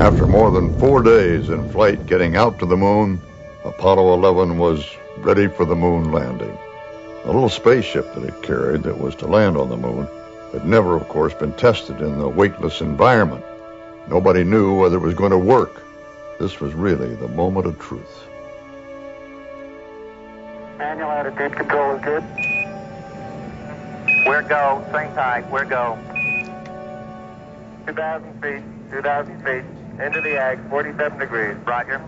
After more than 4 days in flight getting out to the moon, Apollo 11 was ready for the moon landing. The little spaceship that it carried that was to land on the moon had never, of course, been tested in the weightless environment. Nobody knew whether it was going to work. This was really the moment of truth. Manual attitude control is good. We're go. Same time. We're go. 2,000 feet. 2,000 feet. Into the ag. 47 degrees. Roger.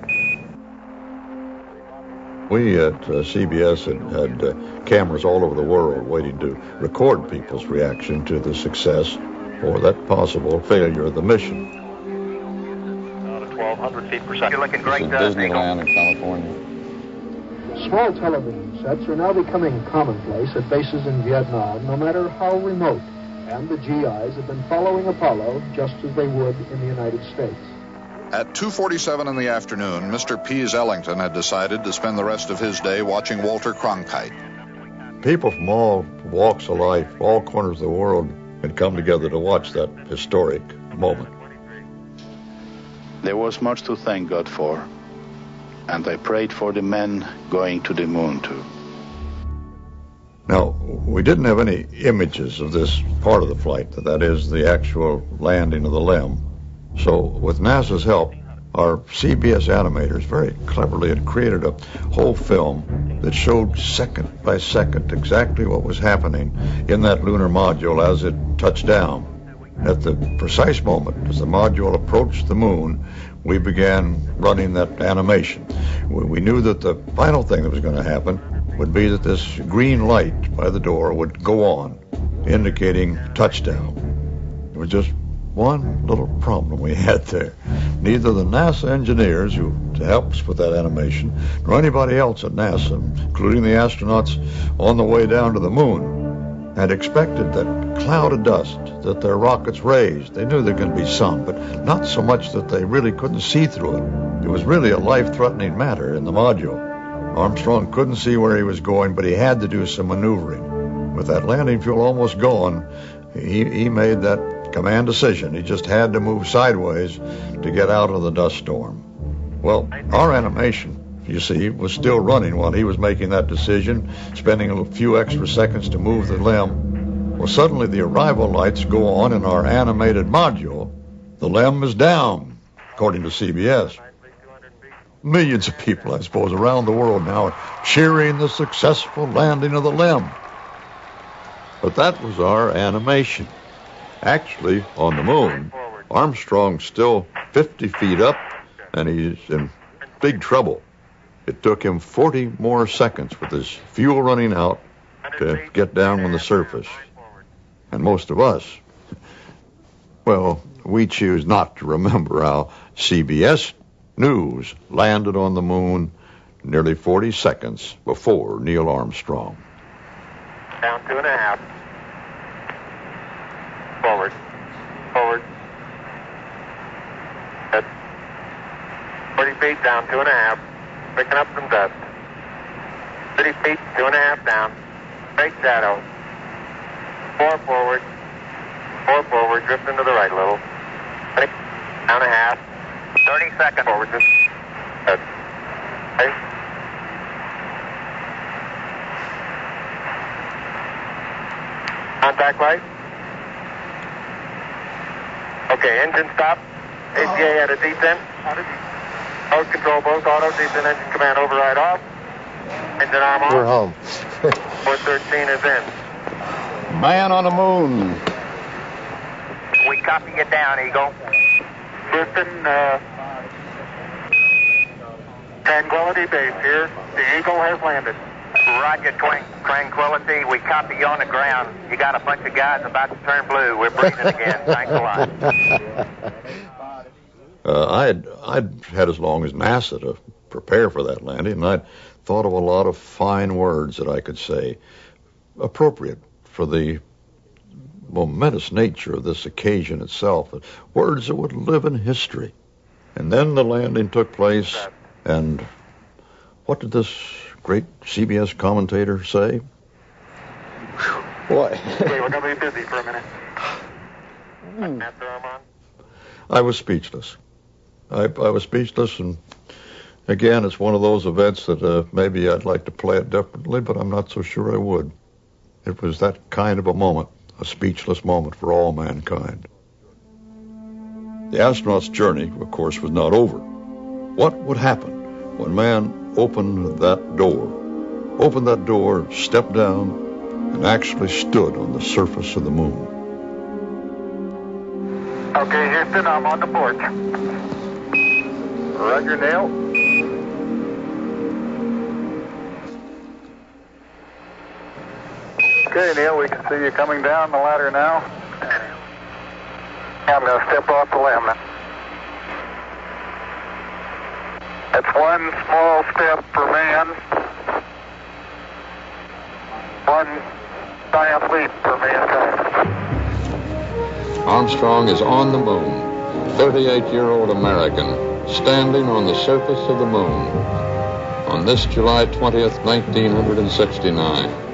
We at CBS had cameras all over the world waiting to record people's reaction to the success or that possible failure of the mission. 1,200 feet per second. You're looking great. This is Disneyland in California. Small television sets are now becoming commonplace at bases in Vietnam, no matter how remote, and the GIs have been following Apollo just as they would in the United States. At 2:47 in the afternoon, Mr. Pease Ellington had decided to spend the rest of his day watching Walter Cronkite. People from all walks of life, all corners of the world, had come together to watch that historic moment. There was much to thank God for, and I prayed for the men going to the moon too. Now, we didn't have any images of this part of the flight, that is, the actual landing of the LEM. So, with NASA's help, our CBS animators very cleverly had created a whole film that showed second by second exactly what was happening in that lunar module as it touched down. At the precise moment, as the module approached the moon, we began running that animation. We knew that the final thing that was going to happen would be that this green light by the door would go on, indicating touchdown. It was just one little problem we had there. Neither the NASA engineers who helped us with that animation, nor anybody else at NASA, including the astronauts on the way down to the moon, had expected that cloud of dust that their rockets raised. They knew there could be some, but not so much that they really couldn't see through it. It was really a life-threatening matter in the module. Armstrong couldn't see where he was going, but he had to do some maneuvering. With that landing fuel almost gone, he made that command decision. He just had to move sideways to get out of the dust storm. Well, our animation, you see, was still running while he was making that decision, spending a few extra seconds to move the LEM. Well, suddenly the arrival lights go on in our animated module. The LEM is down, according to CBS. Millions of people, I suppose, around the world now are cheering the successful landing of the LEM. But that was our animation. Actually, on the moon, Armstrong's still 50 feet up, and he's in big trouble. It took him 40 more seconds with his fuel running out to get down on the surface. And most of us, well, we choose not to remember how CBS News landed on the moon nearly 40 seconds before Neil Armstrong. Down 2.5. Forward. Forward. Good. 40 feet down, 2.5. Picking up some dust. 30 feet, 2.5 down. Straight shadow. 4 forward. 4 forward. Drifting to the right a little. Down a half. 30 seconds. Forward. Just. Good. Okay. Contact light. Okay, engine stop. ACA at a descent. Mode control both auto, descent engine command override off. Engine arm on. We're home. 413 is in. Man on the moon. We copy you down, Eagle. Houston, Tranquility Base here. The Eagle has landed. Roger, Tranquility. We copy you on the ground. You got a bunch of guys about to turn blue. We're breathing again. Thanks a lot. I'd had as long as NASA to prepare for that landing, and I'd thought of a lot of fine words that I could say, appropriate for the momentous nature of this occasion itself, words that would live in history. And then the landing took place, and what did this great CBS commentator say? Boy. Okay, we're going to be busy for a minute. Master arm on. I was speechless. I was speechless, and again, it's one of those events that maybe I'd like to play it differently, but I'm not so sure I would. It was that kind of a moment, a speechless moment for all mankind. The astronaut's journey, of course, was not over. What would happen when man opened that door, stepped down, and actually stood on the surface of the moon? Okay, Houston, I'm on the porch. Roger, Neil. Okay, Neil, we can see you coming down the ladder now. I'm going to step off the limb. That's one small step for man, one giant leap for mankind. Armstrong is on the moon, 38-year-old American, standing on the surface of the moon on this July 20th, 1969.